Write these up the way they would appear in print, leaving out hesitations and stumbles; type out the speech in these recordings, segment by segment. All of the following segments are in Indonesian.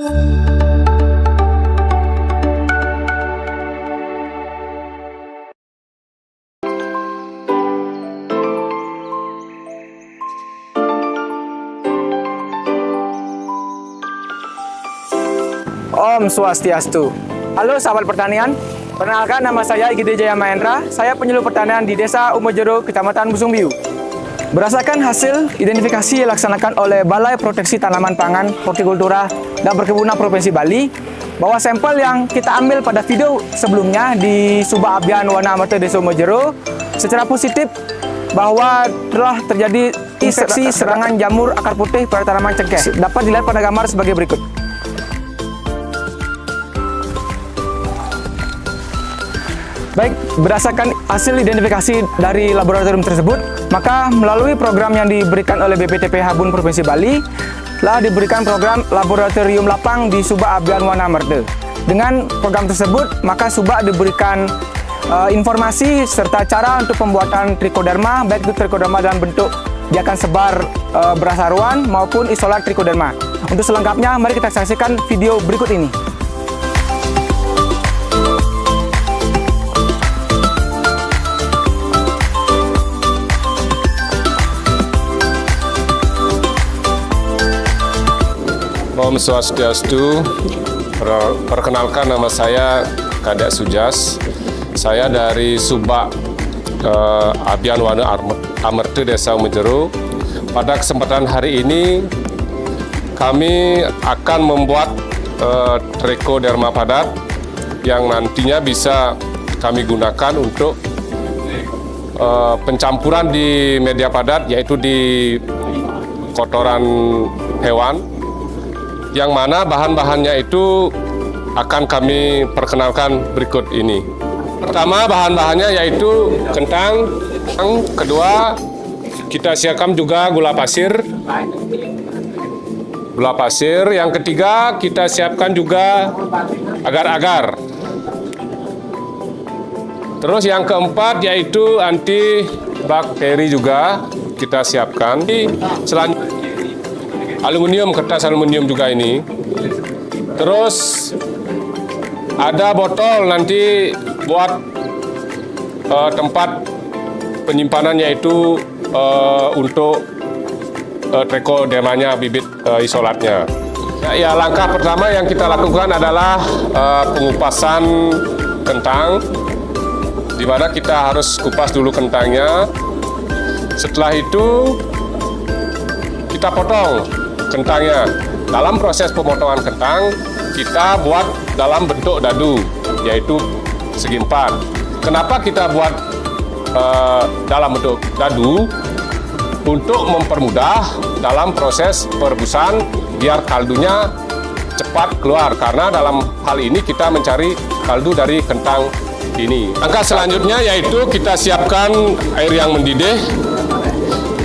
Om Swastiastu. Halo sahabat pertanian, perkenalkan nama saya Igede Jaya Mahendra. Saya penyuluh pertanian di Desa Umojero, Kecamatan Busungbiu. Berdasarkan hasil identifikasi yang dilaksanakan oleh Balai Proteksi Tanaman Pangan, Hortikultura, dan Perkebunan Provinsi Bali, bahwa sampel yang kita ambil pada video sebelumnya di Subak Abian Wana Amarta Desa Umojero secara positif bahwa telah terjadi infeksi serangan jamur akar putih pada tanaman cengkeh. Dapat dilihat pada gambar sebagai berikut. Baik, berdasarkan hasil identifikasi dari laboratorium tersebut, maka melalui program yang diberikan oleh BPTP Habun Provinsi Bali, telah diberikan program laboratorium lapang di Subak Abian Wana Amarta. Dengan program tersebut, maka Subak diberikan informasi serta cara untuk pembuatan trichoderma, baik itu trichoderma dalam bentuk biakan sebar beras haruan maupun isolat trichoderma. Untuk selengkapnya, mari kita saksikan video berikut ini. Om Swastiastu. Perkenalkan, nama saya Kadek Sujas. Saya dari Subak Abian Wana Amarta Desa Umojero. Pada kesempatan hari ini kami akan membuat trichoderma padat yang nantinya bisa kami gunakan untuk pencampuran di media padat, yaitu di kotoran hewan, yang mana bahan-bahannya itu akan kami perkenalkan berikut ini. Pertama, bahan-bahannya yaitu kentang. Kedua, kita siapkan juga gula pasir. Yang ketiga, kita siapkan juga agar-agar. Terus yang keempat yaitu antibakteri juga kita siapkan. Selanjutnya aluminium, kertas aluminium juga ini. Terus ada botol nanti buat tempat penyimpanan, yaitu untuk trichodermanya, bibit isolatnya. Ya, langkah pertama yang kita lakukan adalah pengupasan kentang, di mana kita harus kupas dulu kentangnya. Setelah itu kita potong kentangnya. Dalam proses pemotongan kentang, kita buat dalam bentuk dadu, yaitu segi 4. Kenapa kita buat dalam bentuk dadu? Untuk mempermudah dalam proses perebusan, biar kaldunya cepat keluar, karena dalam hal ini kita mencari kaldu dari kentang ini. Langkah selanjutnya yaitu kita siapkan air yang mendidih,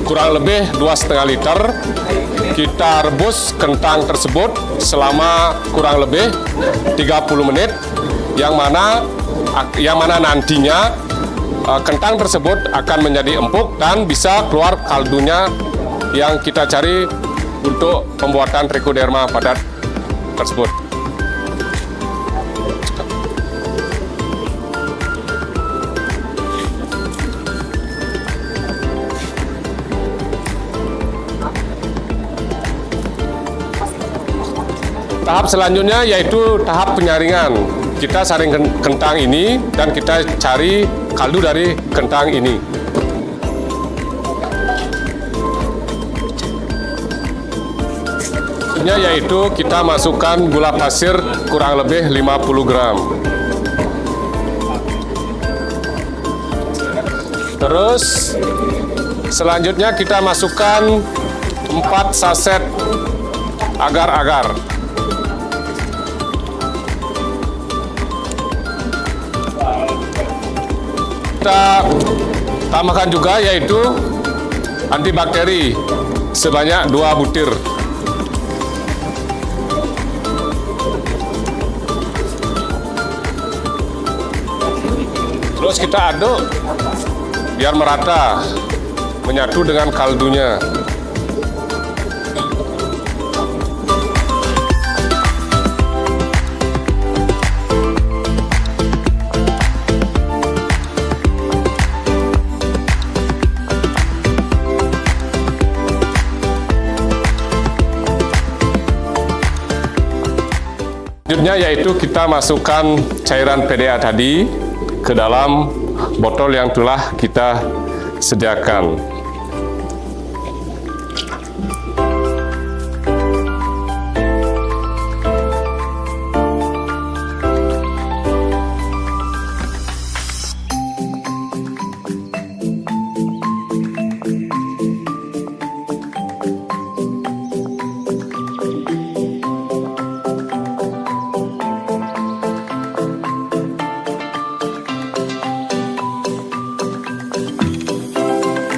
kurang lebih 2,5 liter. Kita rebus kentang tersebut selama kurang lebih 30 menit, yang mana nantinya kentang tersebut akan menjadi empuk dan bisa keluar kaldunya yang kita cari untuk pembuatan trichoderma padat tersebut. Tahap selanjutnya yaitu tahap penyaringan. Kita saring kentang ini dan kita cari kaldu dari kentang ini. Yaitu kita masukkan gula pasir kurang lebih 50 gram. Terus selanjutnya kita masukkan 4 saset agar-agar. Kita tambahkan juga yaitu antibakteri sebanyak 2 butir. Terus kita aduk biar merata, menyatu dengan kaldunya. Selanjutnya yaitu kita masukkan cairan PDA tadi ke dalam botol yang telah kita sediakan.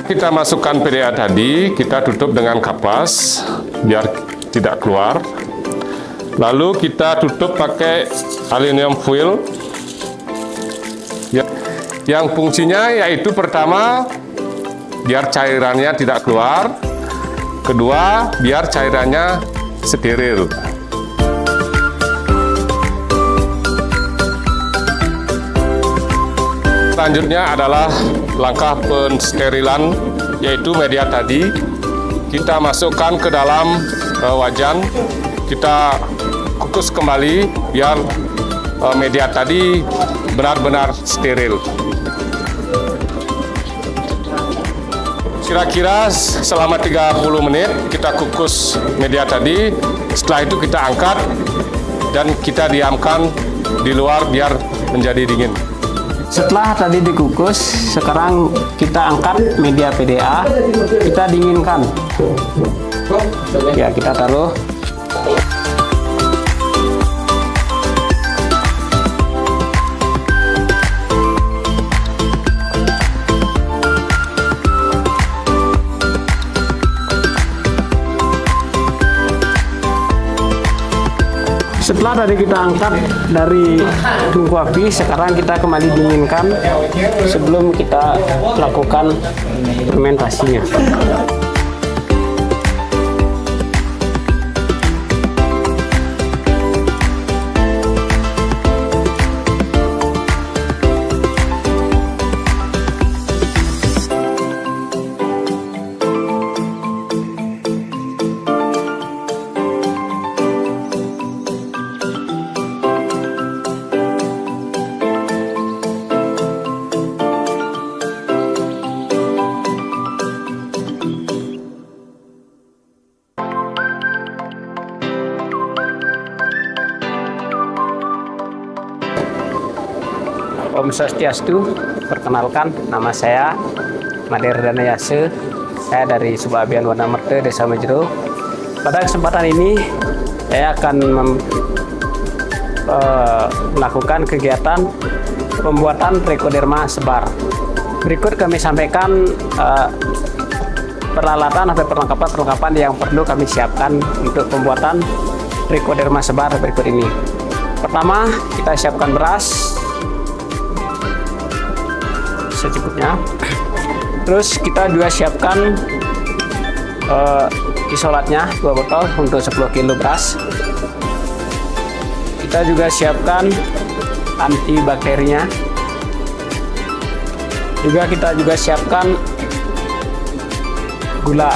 Kita masukkan PDA tadi, kita tutup dengan kapas biar tidak keluar. Lalu kita tutup pakai aluminium foil yang fungsinya yaitu pertama biar cairannya tidak keluar, kedua biar cairannya steril. Selanjutnya adalah langkah pensterilan, yaitu media tadi kita masukkan ke dalam wajan, kita kukus kembali biar media tadi benar-benar steril. Kira-kira selama 30 menit kita kukus media tadi, setelah itu kita angkat dan kita diamkan di luar biar menjadi dingin. Setelah tadi dikukus, sekarang kita angkat media PDA, kita dinginkan. Ya, kita taruh. Setelah tadi kita angkat dari tungku api, sekarang kita kembali dinginkan sebelum kita lakukan fermentasinya. Om Swastiastu, perkenalkan nama saya Mader Danayase, saya dari Subabian Wana Merte, Desa Mejero. Pada kesempatan ini saya akan melakukan kegiatan pembuatan trichoderma sebar. Berikut kami sampaikan peralatan atau perlengkapan yang perlu kami siapkan untuk pembuatan trichoderma sebar berikut ini. Pertama, kita siapkan beras secukupnya. Terus kita juga siapkan isolatnya 2 botol untuk 10 kg beras. Kita juga siapkan antibakterinya. Kita juga siapkan gula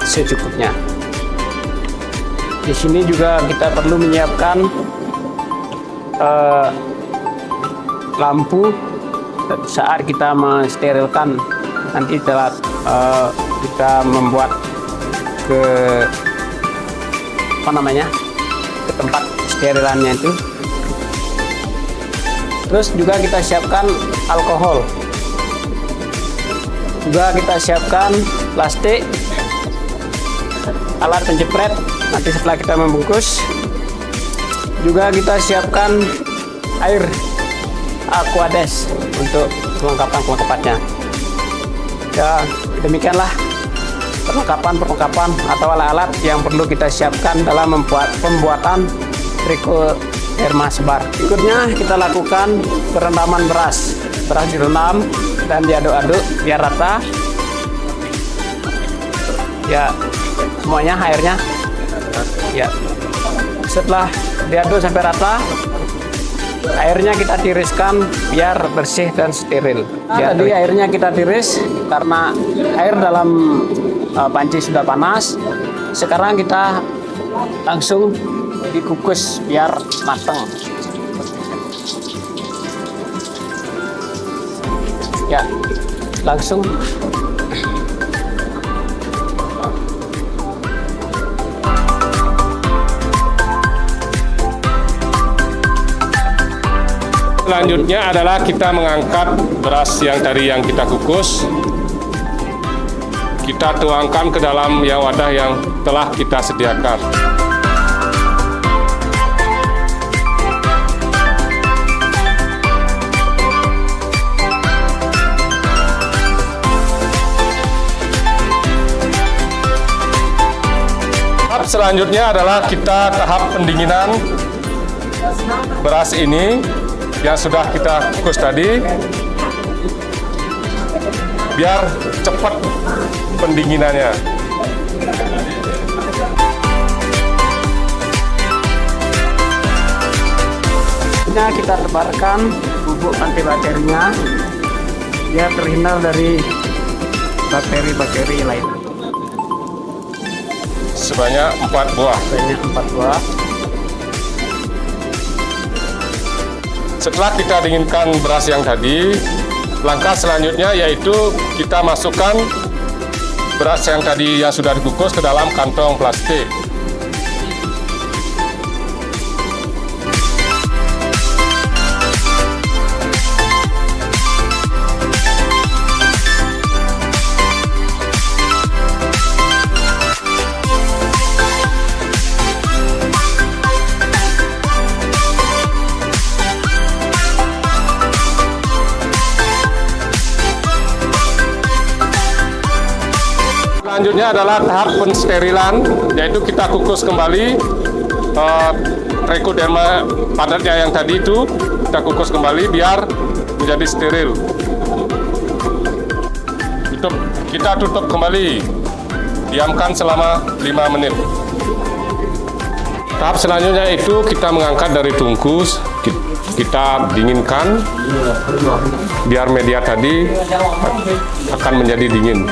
secukupnya. Di sini juga kita perlu menyiapkan lampu saat kita mensterilkan, nanti telah kita membuat ke tempat sterilannya itu. Terus juga kita siapkan alkohol, juga kita siapkan plastik, alat penjepret nanti setelah kita membungkus. Juga kita siapkan air Aquades untuk perlengkapan-perlengkapannya. Ya, demikianlah perlengkapan atau alat-alat yang perlu kita siapkan dalam pembuatan trichoderma sebar. Berikutnya kita lakukan perendaman beras. Beras direndam dan diaduk-aduk biar rata. Ya, semuanya airnya. Ya. Setelah diaduk sampai rata, airnya kita tiriskan biar bersih dan steril. Tadi airnya kita tiris karena air dalam panci sudah panas. Sekarang kita langsung dikukus biar matang. Ya, langsung. Selanjutnya adalah kita mengangkat beras yang tadi yang kita kukus. Kita tuangkan ke dalam wadah yang telah kita sediakan. Tahap selanjutnya adalah kita tahap pendinginan beras ini yang sudah kita kukus tadi, biar cepat pendinginannya. Ini kita tebarkan bubuk antibakterinya, biar terhindar dari bakteri-bakteri lain. Sebanyak 4 buah. Banyak 4 buah. Setelah kita dinginkan beras yang tadi, langkah selanjutnya yaitu kita masukkan beras yang tadi yang sudah dikukus ke dalam kantong plastik. Selanjutnya adalah tahap pensterilan, yaitu kita kukus kembali Trichoderma padatnya yang tadi itu, kita kukus kembali biar menjadi steril. Kita tutup kembali, diamkan selama 5 menit. Tahap selanjutnya itu kita mengangkat dari tungkus, kita dinginkan biar media tadi akan menjadi dingin.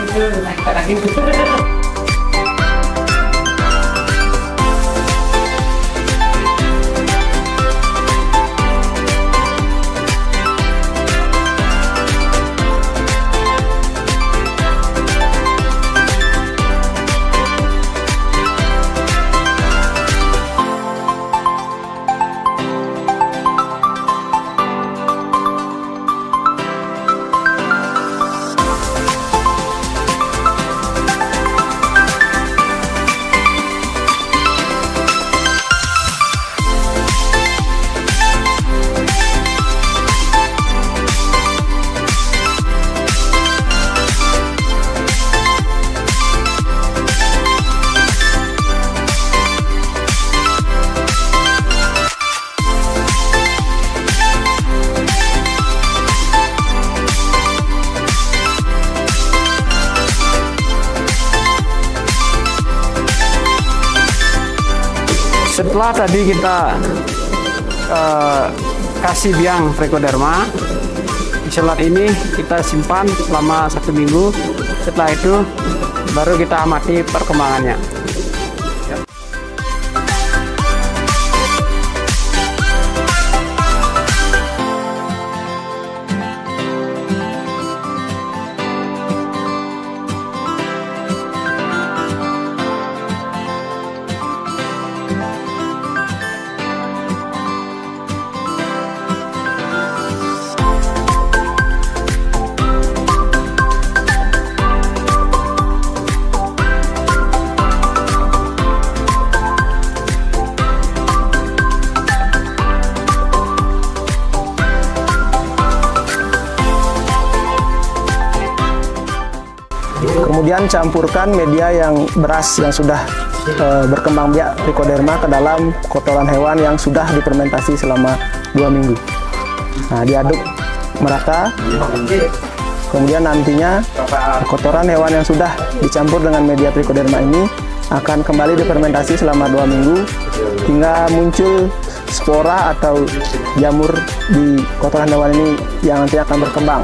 Setelah tadi kita kasih biang Trichoderma, isolat ini kita simpan selama 1 minggu. Setelah itu baru kita amati perkembangannya. Kemudian campurkan media yang beras yang sudah berkembang biak Trichoderma ke dalam kotoran hewan yang sudah difermentasi selama 2 minggu. Nah, diaduk merata. Kemudian nantinya kotoran hewan yang sudah dicampur dengan media Trichoderma ini akan kembali difermentasi selama 2 minggu hingga muncul spora atau jamur di kotoran hewan ini yang nanti akan berkembang.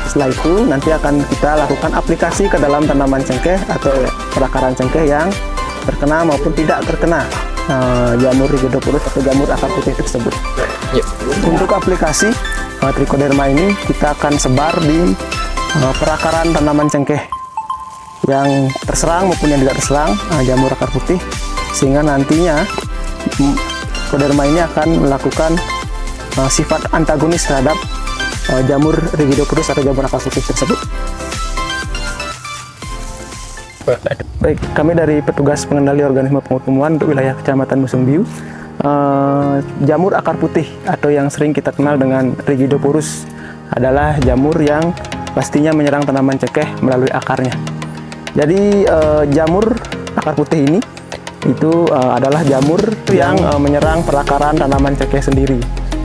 Setelah itu nanti akan kita lakukan aplikasi ke dalam tanaman cengkeh atau perakaran cengkeh yang terkena maupun tidak terkena jamur Rigidopodus atau jamur akar putih tersebut. Untuk aplikasi trichoderma ini kita akan sebar di perakaran tanaman cengkeh yang terserang maupun yang tidak terserang jamur akar putih, sehingga nantinya trichoderma ini akan melakukan sifat antagonis terhadap jamur Rigidopodus atau jamur akar putih tersebut. Baik, kami dari petugas pengendali organisme pengtumbuhan untuk wilayah Kecamatan Musungbiu, jamur akar putih atau yang sering kita kenal dengan Rigidopodus adalah jamur yang pastinya menyerang tanaman cengkeh melalui akarnya. Jadi jamur akar putih ini itu adalah jamur yang menyerang perakaran tanaman cengkeh sendiri.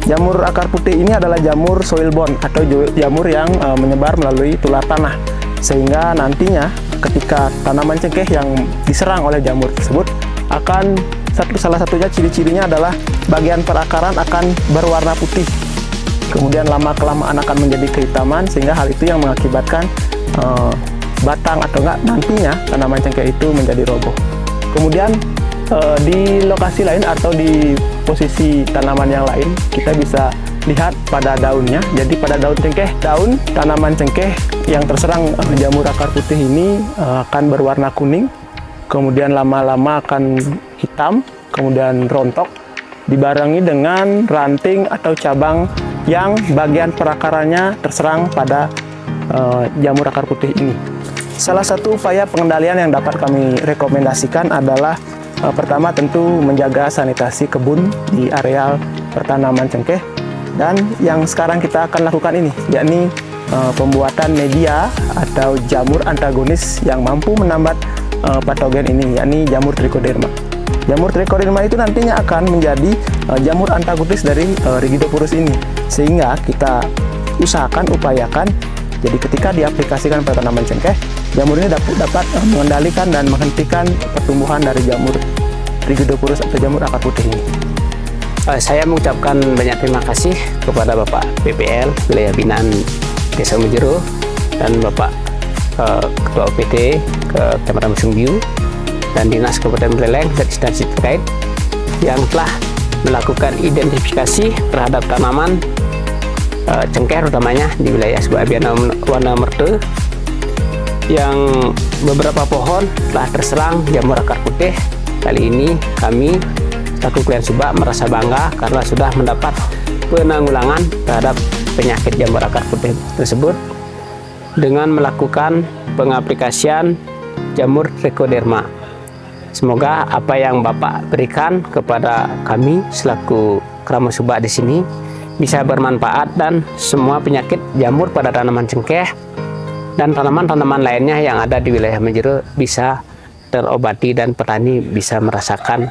Jamur akar putih ini adalah jamur soil-borne atau jamur yang menyebar melalui tular tanah, sehingga nantinya ketika tanaman cengkeh yang diserang oleh jamur tersebut akan salah satunya ciri-cirinya adalah bagian perakaran akan berwarna putih, kemudian lama-kelamaan akan menjadi kehitaman, sehingga hal itu yang mengakibatkan batang atau enggak nantinya tanaman cengkeh itu menjadi roboh. Kemudian di lokasi lain atau di posisi tanaman yang lain kita bisa lihat pada daunnya. Jadi pada daun cengkeh, daun tanaman cengkeh yang terserang jamur akar putih ini akan berwarna kuning, kemudian lama-lama akan hitam, kemudian rontok, dibarengi dengan ranting atau cabang yang bagian perakarannya terserang pada jamur akar putih ini. Salah satu upaya pengendalian yang dapat kami rekomendasikan adalah pertama tentu menjaga sanitasi kebun di areal pertanaman cengkeh, dan yang sekarang kita akan lakukan ini yakni pembuatan media atau jamur antagonis yang mampu menambat patogen ini, yakni jamur trichoderma. Jamur trichoderma itu nantinya akan menjadi jamur antagonis dari Rigidopodus ini, sehingga kita upayakan jadi ketika diaplikasikan pada tanaman cengkeh, jamur ini dapat mengendalikan dan menghentikan pertumbuhan dari jamur Rigidopodus atau jamur akar putih ini. Saya mengucapkan banyak terima kasih kepada Bapak PPL Wilayah Binaan Desa Umojero dan Bapak Ketua OPT Kecamatan Musungbiu dan Dinas Kabupaten Buleleng dan instansi terkait yang telah melakukan identifikasi terhadap tanaman cengkeh utamanya di wilayah Subabiana Wana Merte, yang beberapa pohon telah terserang jamur akar putih. Kali ini kami selaku klien Subak merasa bangga karena sudah mendapat penanggulangan terhadap penyakit jamur akar putih tersebut dengan melakukan pengaplikasian jamur trichoderma. Semoga apa yang Bapak berikan kepada kami selaku Krama Subak di sini bisa bermanfaat dan semua penyakit jamur pada tanaman cengkeh dan tanaman-tanaman lainnya yang ada di wilayah Umojero bisa terobati dan petani bisa merasakan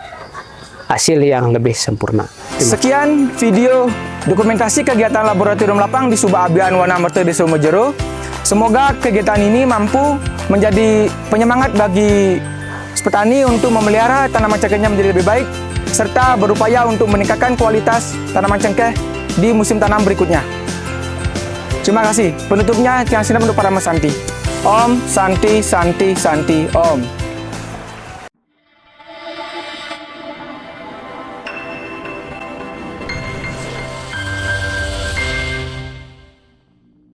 hasil yang lebih sempurna. Sekian video dokumentasi kegiatan laboratorium lapang di Subabian Wana Merte Desa Umojero. Semoga kegiatan ini mampu menjadi penyemangat bagi petani untuk memelihara tanaman cengkehnya menjadi lebih baik, serta berupaya untuk meningkatkan kualitas tanaman cengkeh di musim tanam berikutnya. Terima kasih. Penutupnya, Tiang Sinam untuk para Mas Santi. Om Santi Santi Santi Om.